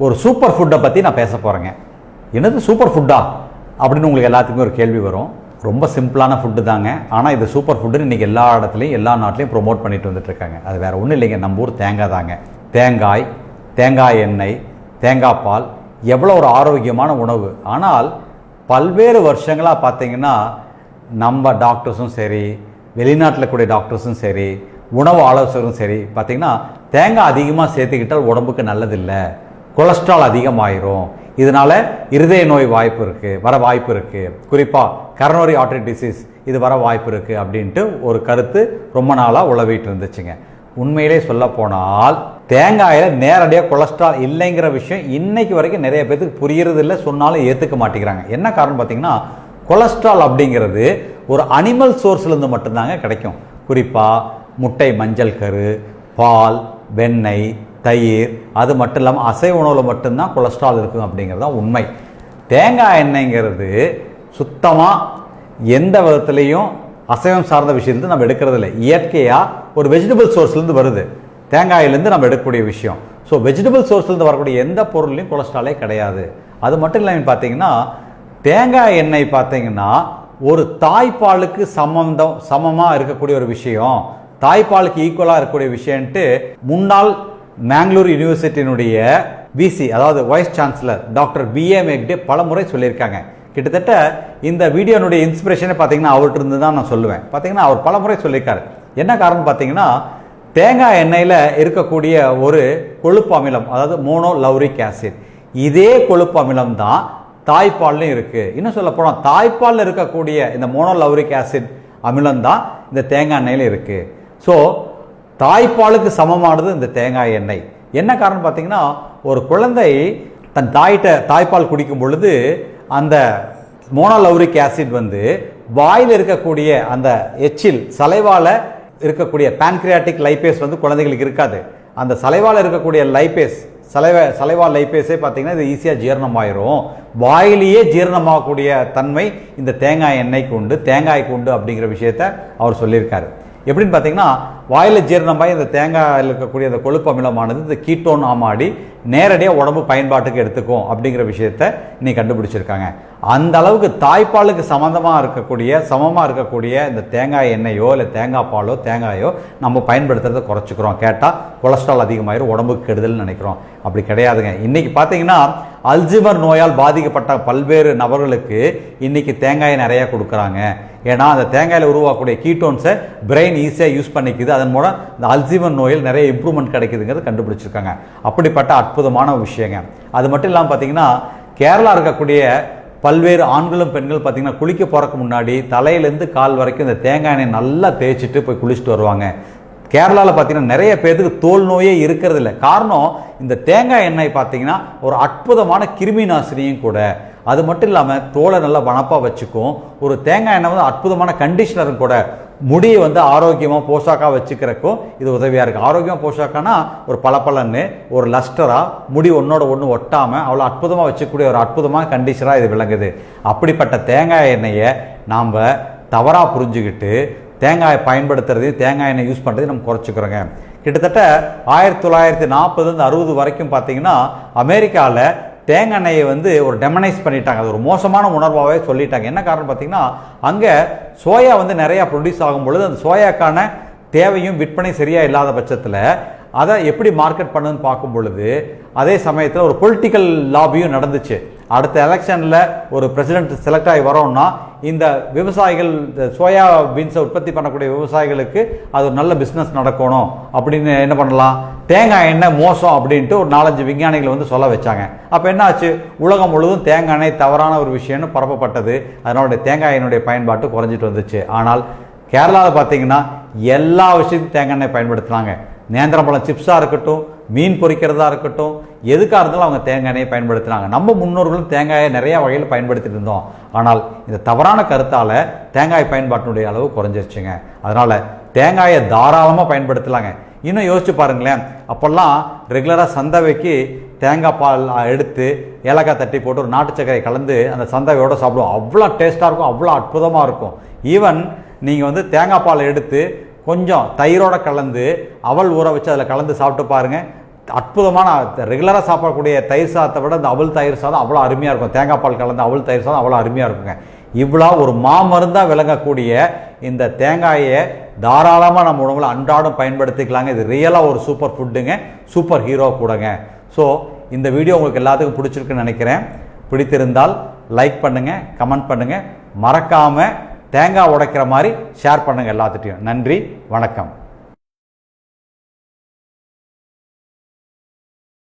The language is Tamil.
ஒரு சூப்பர் ஃபுட்டை பற்றி நான் பேச போகிறேங்க. என்னது சூப்பர் ஃபுட்டா அப்படின்னு உங்களுக்கு எல்லாத்துக்குமே ஒரு கேள்வி வரும். ரொம்ப சிம்பிளான ஃபுட்டு தாங்க. ஆனால் இது சூப்பர் ஃபுட்டுன்னு இன்றைக்கி எல்லா இடத்துலையும் எல்லா நாட்டிலையும் ப்ரொமோட் பண்ணிட்டு வந்துட்டுருக்காங்க. அது வேறு ஒன்றும் இல்லைங்க, நம்ம ஊர் தேங்காய் தாங்க. தேங்காய், தேங்காய் எண்ணெய், தேங்காய் பால் எவ்வளோ ஒரு ஆரோக்கியமான உணவு. ஆனால் பல்வேறு வருஷங்களாக பார்த்தீங்கன்னா நம்ம டாக்டர்ஸும் சரி, வெளிநாட்டில் கூடிய டாக்டர்ஸும் சரி, உணவு ஆலோசகரும் சரி பார்த்தீங்கன்னா தேங்காய் அதிகமாக சேர்த்துக்கிட்டால் உடம்புக்கு நல்லதில்லை, கொலஸ்ட்ரால் அதிகமாயிரும், இதனால் இருதய நோய் வர வாய்ப்பு இருக்குது, குறிப்பாக கரோனரி ஆர்டரி டிசீஸ் இது வர வாய்ப்பு இருக்குது அப்படின்ட்டு ஒரு கருத்து ரொம்ப நாளாக உழவிட்டு இருந்துச்சுங்க. உண்மையிலே சொல்ல போனால் தேங்காயில் நேரடியாக கொலஸ்ட்ரால் இல்லைங்கிற விஷயம் இன்னைக்கு வரைக்கும் நிறைய பேருக்கு புரியறது இல்லை, சொன்னாலும் ஏற்றுக்க மாட்டேங்கிறாங்க. என்ன காரணம் பார்த்தீங்கன்னா கொலஸ்ட்ரால் அப்படிங்கிறது ஒரு அனிமல் சோர்ஸ்லேருந்து மட்டும்தாங்க கிடைக்கும். குறிப்பாக முட்டை, மஞ்சள் கரு, பால், வெண்ணெய், தயிர், அது மட்டும் இல்லாமல் அசைவ உணவில் மட்டும்தான் கொலஸ்ட்ரால் இருக்கும் அப்படிங்கிறது தான் உண்மை. தேங்காய் எண்ணெய்ங்கிறது சுத்தமாக எந்த விதத்துலேயும் அசைவம் சார்ந்த விஷயத்துலேருந்து நம்ம எடுக்கிறது இல்லை. இயற்கையாக ஒரு வெஜிடபிள் சோர்ஸ்லேருந்து வருது, தேங்காயிலேருந்து நம்ம எடுக்கக்கூடிய விஷயம். ஸோ வெஜிடபிள் சோர்ஸ்லேருந்து வரக்கூடிய எந்த பொருள்லையும் கொலஸ்ட்ராலே கிடையாது. அது மட்டும் இல்லாமல் பார்த்தீங்கன்னா தேங்காய் எண்ணெய் பார்த்தீங்கன்னா ஒரு தாய்ப்பாலுக்கு சமமாக இருக்கக்கூடிய ஒரு விஷயம், தாய்ப்பாலுக்கு ஈக்குவலாக இருக்கக்கூடிய விஷயம்ட்டு முன்னாள் மேங்களூர் யூனிவர்சிட்டியினுடைய விசி, அதாவது வைஸ் சான்சலர் டாக்டர் B.A. மேக்டே பல முறை சொல்லியிருக்காங்க. கிட்டத்தட்ட இந்த வீடியோனுடைய இன்ஸ்பிரேஷனே பார்த்தீங்கன்னா அவர்கிட்ட இருந்து தான் நான் சொல்லுவேன். பார்த்தீங்கன்னா அவர் பல முறை சொல்லியிருக்காரு. என்ன காரணம் பார்த்தீங்கன்னா தேங்காய் எண்ணெயில் இருக்கக்கூடிய ஒரு கொழுப்பு அமிலம், அதாவது மோனோலௌரிக் ஆசிட், இதே கொழுப்பு அமிலம் தான் தாய்ப்பால்லையும் இருக்குது. இன்னும் சொல்ல போனால் தாய்ப்பாலில் இருக்கக்கூடிய இந்த மோனோலௌரிக் ஆசிட் அமிலம் தான் இந்த தேங்காய் எண்ணெயில் இருக்குது. ஸோ தாய்ப்பாலுக்கு சமமானது இந்த தேங்காய் எண்ணெய். என்ன காரணம் பார்த்தீங்கன்னா ஒரு குழந்தை தன் தாய்ப்பால் குடிக்கும் பொழுது அந்த மோனோலௌரிக் ஆசிட் வாயில் இருக்கக்கூடிய அந்த எச்சில் சலைவால இருக்கக்கூடிய பான்கிரியாட்டிக் லைபேஸ் குழந்தைகளுக்கு இருக்காது. அந்த சலைவால இருக்கக்கூடிய லைபேஸ், சலைவா லைபேஸே பார்த்தீங்கன்னா இது ஈஸியாக ஜீரணமாயிரும். வாயிலேயே ஜீரணமாகக்கூடிய தன்மை இந்த தேங்காய் எண்ணெய்க்கு உண்டு, தேங்காய்க்கு உண்டு அப்படிங்கிற விஷயத்த அவர் சொல்லியிருக்காரு. எப்படின்னு பார்த்தீங்கன்னா வாயில் ஜீரணமாகி இந்த தேங்காயில் இருக்கக்கூடிய அந்த கொழுப்பு அமிலமானது இந்த கீட்டோன் ஆமாடி நேரடியாக உடம்பு பயன்பாட்டுக்கு எடுத்துக்கும் அப்படிங்கிற விஷயத்த இன்னைக்கு கண்டுபிடிச்சிருக்காங்க. அந்த அளவுக்கு தாய்ப்பாலுக்கு சமமாக இருக்கக்கூடிய இந்த தேங்காய் எண்ணெயோ இல்லை தேங்காய் பாலோ தேங்காயோ நம்ம பயன்படுத்துறதை குறைச்சிக்கிறோம். கேட்டால் கொலஸ்ட்ரால் அதிகமாயிரும், உடம்புக்கு கெடுதல்னு நினைக்கிறோம். அப்படி கிடையாதுங்க. இன்னைக்கு பார்த்தீங்கன்னா அல்சைமர் நோயால் பாதிக்கப்பட்ட பல்வேறு நபர்களுக்கு இன்னைக்கு தேங்காயை நிறையா கொடுக்குறாங்க. ஏன்னா அந்த தேங்காயில் உருவாக்கக்கூடிய கீட்டோன்ஸை பிரெயின் ஈஸியாக யூஸ் பண்ணிக்குது. அதன் மூலம் இந்த அல்சைமர் நோயில் நிறைய இம்ப்ரூவ்மெண்ட் கிடைக்குதுங்கிறது கண்டுபிடிச்சிருக்காங்க. அப்படிப்பட்ட அற்புதமான விஷயங்க. அது மட்டும் இல்லாமல் பார்த்தீங்கன்னா கேரளா இருக்கக்கூடிய பல்வேறு ஆண்களும் பெண்கள் பார்த்தீங்கன்னா குளிக்க போகிறதுக்கு முன்னாடி தலையிலேருந்து கால் வரைக்கும் இந்த தேங்காய் எண்ணெய் நல்லா தேய்ச்சிட்டு போய் குளிச்சுட்டு வருவாங்க. கேரளாவில் பார்த்தீங்கன்னா நிறைய பேருக்கு தோல் நோயே இருக்கிறது இல்லை. காரணம் இந்த தேங்காய் எண்ணெய் பார்த்தீங்கன்னா ஒரு அற்புதமான கிருமி நாசினியும் கூட. அது மட்டும் இல்லாமல் தோலை நல்லா வனப்பாக வச்சுக்கும். ஒரு தேங்காய் எண்ணெய் அற்புதமான கண்டிஷனரும் கூட. முடியை ஆரோக்கியமாக போஷாக்காக வச்சுக்கிறக்கும் இது உதவியாக இருக்குது. ஆரோக்கியமாக போஷாக்கானா ஒரு பளபளன்னு ஒரு லஸ்டராக முடி ஒன்றோட ஒன்று ஒட்டாமல் அவ்வளோ அற்புதமாக வச்சுக்கூடிய ஒரு அற்புதமான கண்டிஷனராக இது விளங்குது. அப்படிப்பட்ட தேங்காய் எண்ணெயை நாம் தவறாக புரிஞ்சுக்கிட்டு தேங்காயை பயன்படுத்துறதையும் தேங்காய் எண்ணெய் யூஸ் பண்ணுறதையும் நம்ம குறைச்சிக்கிறோங்க. கிட்டத்தட்ட 1940 60 வரைக்கும் பார்த்தீங்கன்னா அமெரிக்காவில் தேங்காய் எண்ணெயை ஒரு டெமனைஸ் பண்ணிட்டாங்க. அது ஒரு மோசமான உணர்வாகவே சொல்லிட்டாங்க. என்ன காரணம் பார்த்தீங்கன்னா அங்கே சோயா நிறையா ப்ரொடியூஸ் ஆகும் பொழுது அந்த சோயாக்கான தேவையும் விற்பனை சரியாக இல்லாத பட்சத்தில் அதை எப்படி மார்க்கெட் பண்ணுன்னு பார்க்கும் பொழுது அதே சமயத்தில் ஒரு பொலிட்டிக்கல் லாபியும் நடந்துச்சு. அடுத்த எலெக்ஷனில் ஒரு பிரசிடென்ட் செலக்ட் ஆகி வரோம்னா இந்த விவசாயிகள் சோயா பீன்ஸை உற்பத்தி பண்ணக்கூடிய விவசாயிகளுக்கு அது ஒரு நல்ல பிஸ்னஸ் நடக்கணும் அப்படின்னு என்ன பண்ணலாம், தேங்காய் எண்ணெய் மோசம் அப்படின்ட்டு ஒரு 4-5 விஞ்ஞானிகள் சொல்ல வச்சாங்க. அப்போ என்ன ஆச்சு, உலகம் முழுவதும் தேங்காய் எண்ணெய் தவறான ஒரு விஷயம்னு பரப்பப்பட்டது. அதனுடைய தேங்காய் எண்ணெயுடைய பயன்பாட்டு குறைஞ்சிட்டு வந்துச்சு. ஆனால் கேரளாவில் பார்த்தீங்கன்னா எல்லா விஷயத்தையும் தேங்காய் எண்ணெய் பயன்படுத்துனாங்க. நேந்திரம்பழம் சிப்ஸாக இருக்கட்டும், மீன் பொரிக்கிறதா இருக்கட்டும், எதுக்காக இருந்தாலும் அவங்க தேங்காய் எண்ணெயை பயன்படுத்தினாங்க. நம்ம முன்னோர்களும் தேங்காயை நிறையா வகையில் பயன்படுத்திட்டு இருந்தோம். ஆனால் இந்த தவறான கருத்தால் தேங்காய் பயன்பாட்டினுடைய அளவு குறைஞ்சிருச்சுங்க. அதனால் தேங்காயை தாராளமாக பயன்படுத்தலாங்க. இன்னும் யோசிச்சு பாருங்களேன், அப்போல்லாம் ரெகுலராக சந்தவைக்கு தேங்காய் பால் எடுத்து ஏலக்காய் தட்டி போட்டு ஒரு நாட்டு சர்க்கரை கலந்து அந்த சந்தவையோடு சாப்பிடுவோம். அவ்வளோ டேஸ்ட்டாக இருக்கும், அவ்வளோ அற்புதமாக இருக்கும். ஈவன் நீங்கள் தேங்காய் பால் எடுத்து கொஞ்சம் தயிரோட கலந்து அவல் ஊற வச்சு அதில் கலந்து சாப்பிட்டு பாருங்கள், அற்புதமான ரெகுலராக சாப்பிடக்கூடிய தயிர் சாதத்தை விட இந்த அவல் தயிர் சாதம் அவ்வளோ அருமையாக இருக்கும். தேங்காய் பால் கலந்த அவல் தயிர் சாதம் அவ்வளோ அருமையாக இருக்குங்க. இவ்வளோ ஒரு மாமருந்தாக விளங்கக்கூடிய இந்த தேங்காயை தாராளமாக நம்ம உணவுல அன்றாடம் பயன்படுத்திக்கலாங்க. இது ரியலாக ஒரு சூப்பர் ஃபுட்டுங்க, சூப்பர் ஹீரோ கூடங்க. ஸோ இந்த வீடியோ உங்களுக்கு எல்லாத்துக்கும் பிடிச்சிருக்குன்னு நினைக்கிறேன். பிடித்திருந்தால் லைக் பண்ணுங்கள், கமெண்ட் பண்ணுங்கள், மறக்காமல் தேங்காய் உடைக்கிற மாதிரி ஷேர் பண்ணுங்கள் எல்லாத்துட்டையும். நன்றி, வணக்கம்.